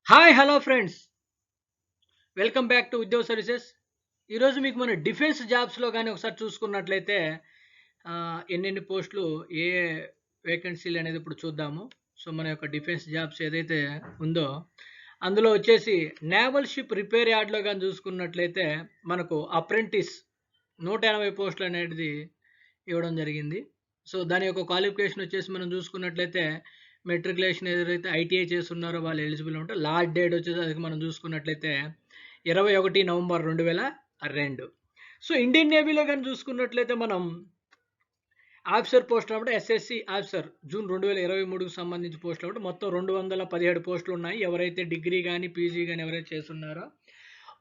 Hi hello friends, welcome back to ఉద్యోగ services. ఈరోజు మీకు మన డిఫెన్స్ జాబ్స్లో కానీ ఒకసారి చూసుకున్నట్లయితే ఎన్నెన్ని పోస్టులు ఏ ఏ వేకెన్సీలు అనేది ఇప్పుడు చూద్దాము. సో మన యొక్క డిఫెన్స్ జాబ్స్ ఏదైతే ఉందో అందులో వచ్చేసి నేవల్ షిప్ రిపేర్ యార్డ్లో కానీ చూసుకున్నట్లయితే మనకు అప్రెంటిస్ 180 పోస్టులు అనేది ఇవ్వడం జరిగింది. సో దాని యొక్క క్వాలిఫికేషన్ వచ్చేసి మనం చూసుకున్నట్లయితే మెట్రికులేషన్ ఏదైతే ఐటీఐ చేస్తున్నారో వాళ్ళు ఎలిజిబుల్ ఉంటారు. లాస్ట్ డేట్ వచ్చేసి అది మనం చూసుకున్నట్లయితే 21 నవంబర్ 2002. సో ఇండియన్ నేవీలో కానీ చూసుకున్నట్లయితే మనం ఆఫీసర్ పోస్ట్ అన్నప్పుడు ఎస్ఎస్సి ఆఫీసర్ జూన్ 2023కు సంబంధించి పోస్టులు అన్నప్పుడు మొత్తం 217 పోస్టులు ఉన్నాయి. ఎవరైతే డిగ్రీ కానీ పీజీ కానీ ఎవరైతే చేస్తున్నారో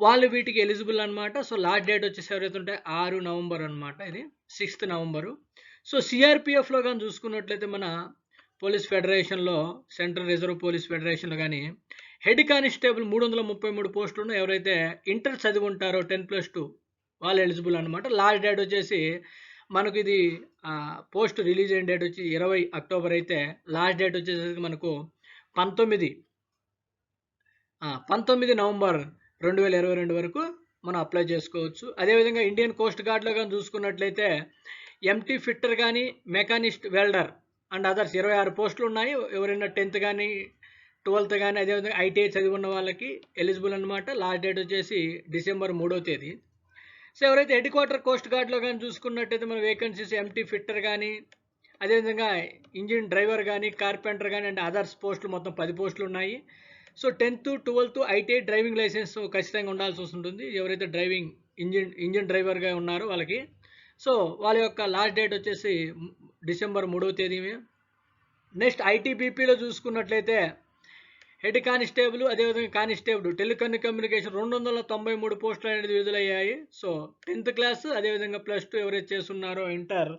వాళ్ళు వీటికి ఎలిజిబుల్ అనమాట. సో లాస్ట్ డేట్ వచ్చేసి ఎవరైతే ఉంటే 6 నవంబర్ అనమాట, ఇది 6 నవంబరు. సో సిఆర్పిఎఫ్లో కానీ చూసుకున్నట్లయితే మన పోలీస్ ఫెడరేషన్లో సెంట్రల్ రిజర్వ్ పోలీస్ ఫెడరేషన్లో కానీ హెడ్ కానిస్టేబుల్ 333 పోస్టులు ఉన్నాయి. ఎవరైతే ఇంటర్ చదివి ఉంటారో 10+2 వాళ్ళు ఎలిజిబుల్ అనమాట. లాస్ట్ డేట్ వచ్చేసి మనకు ఇది పోస్ట్ రిలీజ్ అయిన డేట్ వచ్చి 20 అక్టోబర్ అయితే లాస్ట్ డేట్ వచ్చేసరికి మనకు 19 నవంబర్ 2022 వరకు మనం అప్లై చేసుకోవచ్చు. అదేవిధంగా ఇండియన్ కోస్ట్ గార్డ్లో కానీ చూసుకున్నట్లయితే ఎంటీ ఫిట్టర్ కానీ మెకానిస్ట్ వెల్డర్ అండ్ అదర్స్ 26 పోస్టులు ఉన్నాయి. ఎవరైనా 10th కానీ 12th కానీ అదేవిధంగా ఐటీఐ చదివి ఉన్న వాళ్ళకి ఎలిజిబుల్ అనమాట. లాస్ట్ డేట్ వచ్చేసి డిసెంబర్ 3వ తేదీ. సో ఎవరైతే హెడ్ క్వార్టర్ కోస్ట్ గార్డ్లో కానీ చూసుకున్నట్టయితే మన వేకెన్సీస్ ఎంటీ ఫిట్టర్ కానీ అదేవిధంగా ఇంజిన్ డ్రైవర్ కానీ కార్పెంటర్ కానీ అండ్ అదర్స్ పోస్టులు మొత్తం 10 పోస్టులు ఉన్నాయి. So 10th 12th ITI driving licence ఖచ్చితంగా ఉండాల్సి వస్తుంది ఎవరైతే ఇంజిన్ డ్రైవర్గా ఉన్నారో వాళ్ళకి. సో వాళ్ళ యొక్క లాస్ట్ డేట్ వచ్చేసి డిసెంబర్ 3వ తేదీ. నెక్స్ట్ ఐటీబీపీలో చూసుకున్నట్లయితే హెడ్ కానిస్టేబుల్ అదేవిధంగా కానిస్టేబుల్ టెలికమ్యూనికేషన్ 293 పోస్టులు అనేది విడుదలయ్యాయి. సో 10th క్లాస్ అదేవిధంగా +2 ఎవరైతే చేస్తున్నారో ఇంటర్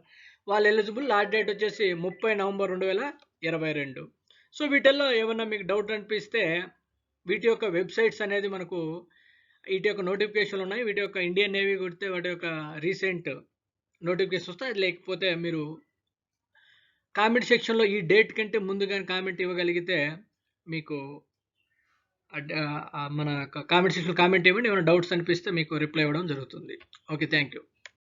వాళ్ళు ఎలిజిబుల్. లాస్ట్ డేట్ వచ్చేసి 30 నవంబర్ 2022. సో వీటిల్లో ఏమన్నా మీకు డౌట్ అనిపిస్తే వీటి యొక్క వెబ్సైట్స్ అనేది మనకు వీటి యొక్క నోటిఫికేషన్లు ఉన్నాయి. వీటి యొక్క ఇండియన్ నేవీ కొడితే వాటి యొక్క రీసెంట్ నోటిఫికేషన్ వస్తాయి. లేకపోతే మీరు కామెంట్ సెక్షన్లో ఈ డేట్ కంటే ముందుగానే కామెంట్ ఇవ్వగలిగితే మీకు మన కామెంట్ సెక్షన్లో కామెంట్ ఇవ్వండి. ఏమైనా డౌట్స్ అనిపిస్తే మీకు రిప్లై ఇవ్వడం జరుగుతుంది. Okay, thank you.